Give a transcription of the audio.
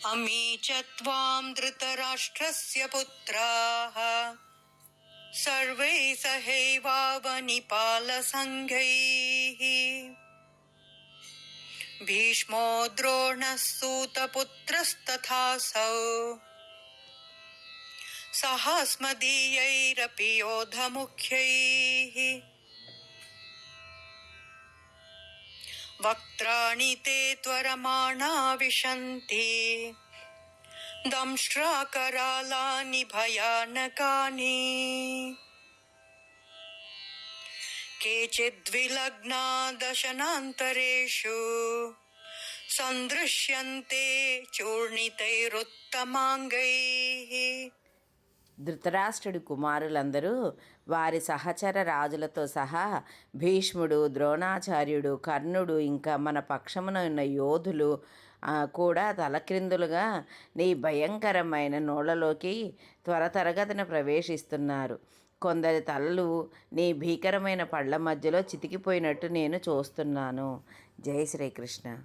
अमी च त्वां धृतराष्ट्रस्य पुत्राः सर्वे सहैवावनिपालसङ्घैः भीष्मो द्रोणः सूतपुत्रस्तथासौ सहास्मदीयैरपि योधमुख्यैः वक्त्राणि ते त्वरमाणा विशन्ति दंष्ट्राकरालानि भयानकानि केचिद्विलग्ना दशनान्तरेषु सन्दृश्यन्ते चूर्णितैरुत्तमाङ्गैः. ధృతరాష్ట్రుడి కుమారులందరూ వారి సహచర రాజులతో సహా భీష్ముడు, ద్రోణాచార్యుడు, కర్ణుడు, ఇంకా మన పక్షమున ఉన్న యోధులు కూడా తలక్రిందులుగా నీ భయంకరమైన నోళ్లలోకి త్వరతరగతిన ప్రవేశిస్తున్నారు. కొందరి తలలు నీ భీకరమైన పళ్ళ మధ్యలో చితికిపోయినట్టు నేను చూస్తున్నాను. జై శ్రీకృష్ణ.